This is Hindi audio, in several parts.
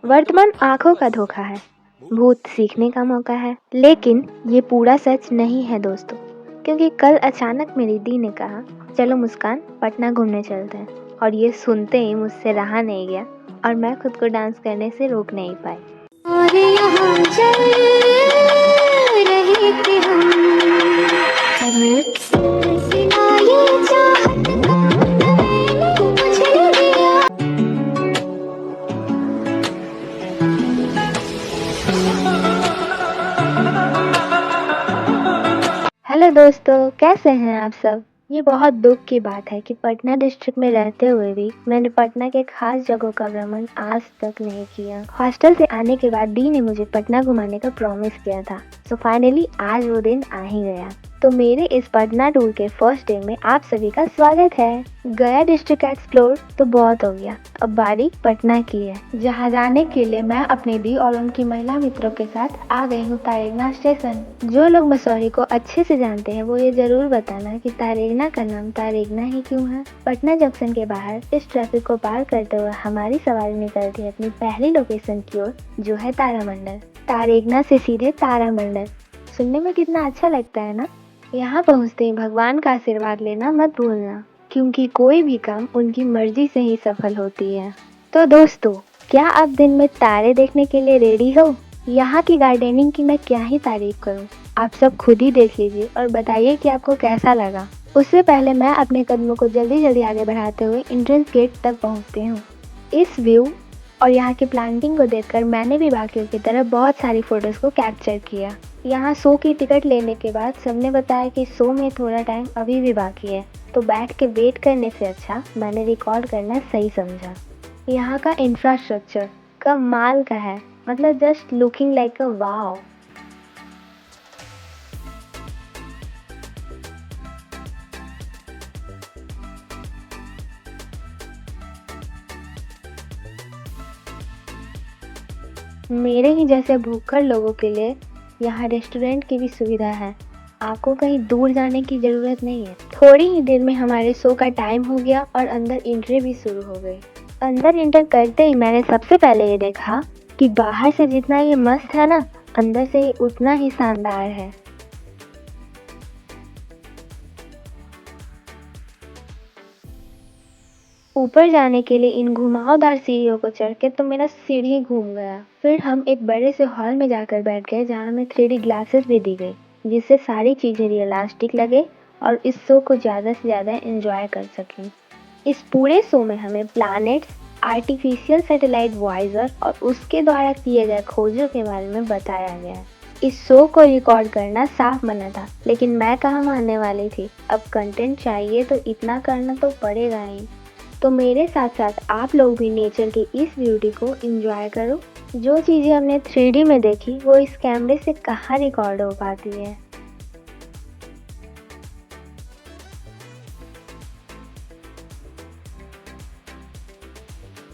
वर्तमान आँखों का धोखा है, भूत सीखने का मौका है। लेकिन ये पूरा सच नहीं है दोस्तों, क्योंकि कल अचानक मेरी दी ने कहा, चलो मुस्कान पटना घूमने चलते हैं। और ये सुनते ही मुझसे रहा नहीं गया और मैं खुद को डांस करने से रोक नहीं पाई। और यहाँ चल रहे थे हम, सिलसिला ये चाहत का मैंने मुझे दिया। हेलो दोस्तों, कैसे हैं आप सब। ये बहुत दुख की बात है कि पटना डिस्ट्रिक्ट में रहते हुए भी मैंने पटना के खास जगहों का भ्रमण आज तक नहीं किया। हॉस्टल से आने के बाद डी ने मुझे पटना घुमाने का प्रॉमिस किया था, सो फाइनली आज वो दिन आ ही गया। तो मेरे इस पटना टूर के फर्स्ट डे में आप सभी का स्वागत है। गया डिस्ट्रिक्ट एक्सप्लोर तो बहुत हो गया, अब बारी पटना की है, जहाँ जाने के लिए मैं अपनी दी और उनकी महिला मित्रों के साथ आ गई हूँ तारेगना स्टेशन। जो लोग मसूरी को अच्छे से जानते हैं वो ये जरूर बताना कि तारेगना का नाम तारेगना ही क्यों है। पटना जंक्शन के बाहर इस ट्रैफिक को पार करते हुए हमारी सवारी निकलती है अपनी पहली लोकेशन की ओर, जो है तारामंडल। तारेगना से सीधे तारामंडल, सुनने में कितना अच्छा लगता है ना। यहाँ पहुँचते ही भगवान का आशीर्वाद लेना मत भूलना, क्योंकि कोई भी काम उनकी मर्जी से ही सफल होती है। तो दोस्तों, क्या आप दिन में तारे देखने के लिए रेडी हो? यहाँ की गार्डनिंग की मैं क्या ही तारीफ करूँ, आप सब खुद ही देख लीजिए और बताइए कि आपको कैसा लगा। उससे पहले मैं अपने कदमों को जल्दी जल्दी आगे बढ़ाते हुए एंट्रेंस गेट तक पहुँचती हूँ। इस व्यू और यहाँ की प्लांटिंग को देखकर मैंने भी बाकियों की तरह बहुत सारी फोटोज को कैप्चर किया। यहाँ शो की टिकट लेने के बाद सबने बताया कि शो में थोड़ा टाइम अभी भी बाकी है, तो बैठ के वेट करने से अच्छा मैंने रिकॉर्ड करना सही समझा। यहाँ का इंफ्रास्ट्रक्चर कमाल का है, मतलब जस्ट लुकिंग लाइक अ वाव। मेरे ही जैसे भूखड़ लोगों के लिए यहाँ रेस्टोरेंट की भी सुविधा है, आपको कहीं दूर जाने की ज़रूरत नहीं है। थोड़ी ही देर में हमारे शो का टाइम हो गया और अंदर एंट्री भी शुरू हो गई। अंदर एंटर करते ही मैंने सबसे पहले ये देखा कि बाहर से जितना ये मस्त है ना, अंदर से ही उतना ही शानदार है। ऊपर जाने के लिए इन घुमावदार सीढ़ियों को चढ़ के तो मेरा सिर ही घूम गया। फिर हम एक बड़े से हॉल में जाकर बैठ गए, जहाँ हमें 3D ग्लासेस भी दी गई, जिससे सारी चीज़ें रियलिस्टिक लगे और इस शो को ज़्यादा से ज़्यादा एंजॉय कर सकें। इस पूरे शो में हमें प्लैनेट्स, आर्टिफिशियल सैटेलाइट वॉयजर और उसके द्वारा किए गए खोजों के बारे में बताया गया। इस शो को रिकॉर्ड करना साफ मना था, लेकिन मैं कहाँ मानने वाली थी। अब कंटेंट चाहिए तो इतना करना तो पड़ेगा ही। तो मेरे साथ साथ आप लोग भी नेचर की इस ब्यूटी को एंजॉय करो। जो चीज़ें हमने 3D में देखी वो इस कैमरे से कहाँ रिकॉर्ड हो पाती है।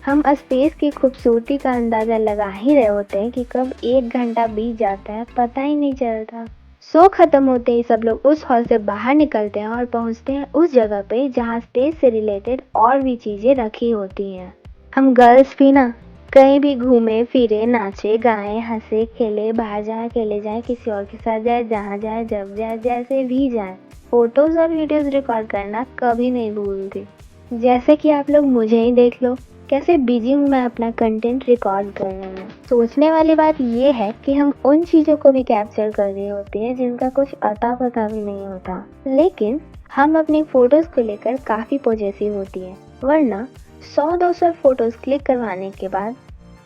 हम स्पेस की खूबसूरती का अंदाज़ा लगा ही रहे होते हैं कि कब 1 घंटा बीत जाता है पता ही नहीं चलता। शो खत्म होते ही सब लोग उस हॉल से बाहर निकलते हैं और पहुंचते हैं उस जगह पे जहां स्पेस से रिलेटेड और भी चीज़ें रखी होती हैं। हम गर्ल्स भी ना कहीं भी घूमे फिरे, नाचे गाएं, हंसे खेले, बाहर जाए अकेले जाए, किसी और के साथ जाए, जहाँ जाए, जब जाए, जैसे भी जाए, फोटोज़ और वीडियोज़ रिकॉर्ड करना कभी नहीं भूलती। जैसे कि आप लोग मुझे ही देख लो, कैसे बिजी हूँ मैं अपना कंटेंट रिकॉर्ड करने में। सोचने वाली बात ये है कि हम उन चीज़ों को भी कैप्चर कर रही होती हैं जिनका कुछ अता पता भी नहीं होता, लेकिन हम अपनी फ़ोटोज़ को लेकर काफ़ी पॉजिटिव होती है। वरना 100-200 फोटोज़ क्लिक करवाने के बाद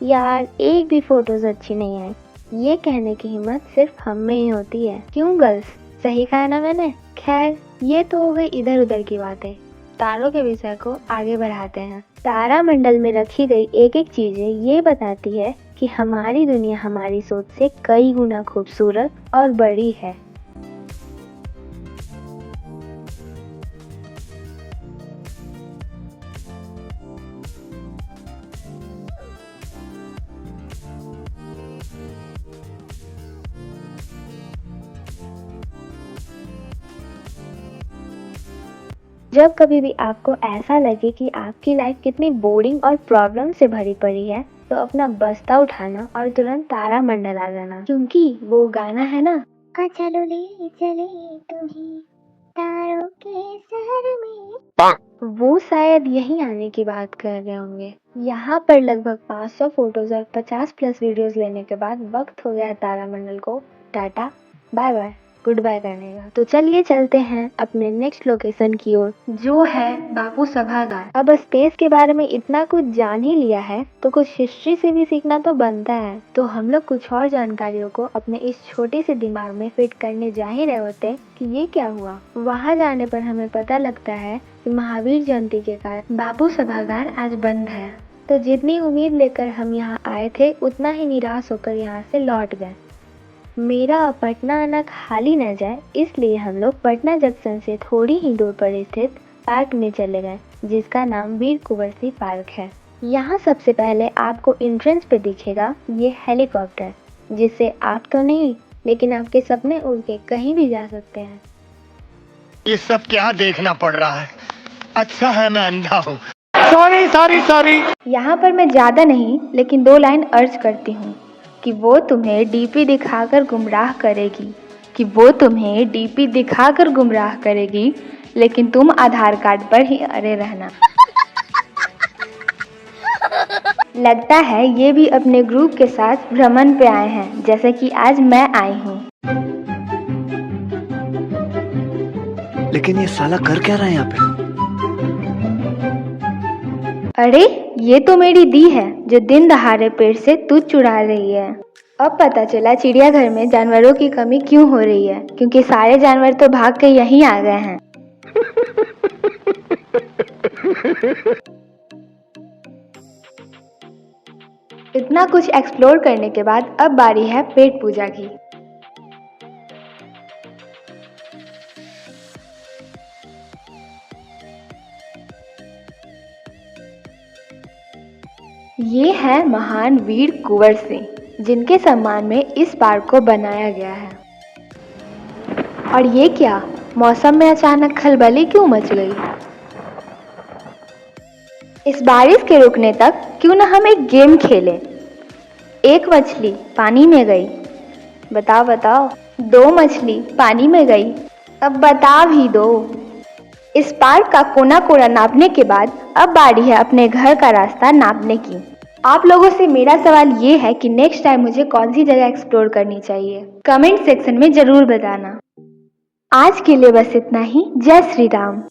यार एक भी फ़ोटोज़ अच्छी नहीं आई, ये कहने की हिम्मत सिर्फ हम में ही होती है। क्यों गर्ल्स, सही कहा ना मैंने। खैर, ये तो हो गई इधर उधर की बातें। तारों के विषय को आगे बढ़ाते हैं। तारामंडल में रखी गई एक एक चीजें ये बताती है कि हमारी दुनिया हमारी सोच से कई गुना खूबसूरत और बड़ी है। जब कभी भी आपको ऐसा लगे कि आपकी लाइफ कितनी बोरिंग और प्रॉब्लम से भरी पड़ी है, तो अपना बस्ता उठाना और तुरंत तारामंडल आ जाना, क्योंकि वो गाना है ना, चलो ले चले तुम्हें तारों के शहर में। वो शायद यहीं आने की बात कर रहे होंगे। यहाँ पर लगभग 500 फोटोज और 50+ वीडियोस लेने के बाद वक्त हो गया है तारामंडल को tata bye bye goodbye करने का। तो चलिए चलते हैं अपने नेक्स्ट लोकेशन की ओर, जो है बापू सभागार। अब स्पेस के बारे में इतना कुछ जान ही लिया है तो कुछ हिस्ट्री से भी सीखना तो बनता है। तो हम लोग कुछ और जानकारियों को अपने इस छोटे से दिमाग में फिट करने जा ही रहे होते कि ये क्या हुआ। वहाँ जाने पर हमें पता लगता है कि महावीर जयंती के कारण बापू सभागार आज बंद है। तो जितनी उम्मीद लेकर हम यहाँ आए थे उतना ही निराश होकर यहाँ से लौट गए। मेरा पटना आना खाली न जाए इसलिए हम लोग पटना जंक्शन से थोड़ी ही दूर पर स्थित पार्क में चले गए, जिसका नाम वीर कुंवर सिंह पार्क है। यहाँ सबसे पहले आपको एंट्रेंस पे दिखेगा ये हेलीकॉप्टर, जिससे आप तो नहीं लेकिन आपके सपने उड़ के कहीं भी जा सकते हैं। ये सब क्या देखना पड़ रहा है? अच्छा है मैं अंधा हूँ। सॉरी। यहाँ पर मैं ज़्यादा नहीं लेकिन 2 लाइन अर्ज करती हूँ कि वो तुम्हें डीपी दिखाकर गुमराह करेगी, लेकिन तुम आधार कार्ड पर ही अड़े रहना। लगता है ये भी अपने ग्रुप के साथ भ्रमण पे आए हैं, जैसे कि आज मैं आई हूँ। लेकिन ये साला कर क्या रहा है यहाँ पे? अरे ये तो मेरी दी है जो दिन दहाड़े पेड़ से दूध चुरा रही है। अब पता चला चिड़ियाघर में जानवरों की कमी क्यों हो रही है, क्योंकि सारे जानवर तो भाग के यहीं आ गए हैं। इतना कुछ एक्सप्लोर करने के बाद अब बारी है पेट पूजा की। ये है महान वीर कुंवर सिंह, जिनके सम्मान में इस पार्क को बनाया गया है। और ये क्या, मौसम में अचानक खलबली क्यों मच गई? इस बारिश के रुकने तक क्यों न हम एक गेम खेलें। एक मछली पानी में गई, बताओ 2 मछली पानी में गई, अब बता भी दो। इस पार्क का कोना कोना नापने के बाद अब बारी है अपने घर का रास्ता नापने की। आप लोगों से मेरा सवाल ये है कि नेक्स्ट टाइम मुझे कौन सी जगह एक्सप्लोर करनी चाहिए, कमेंट सेक्शन में जरूर बताना। आज के लिए बस इतना ही। जय श्री राम।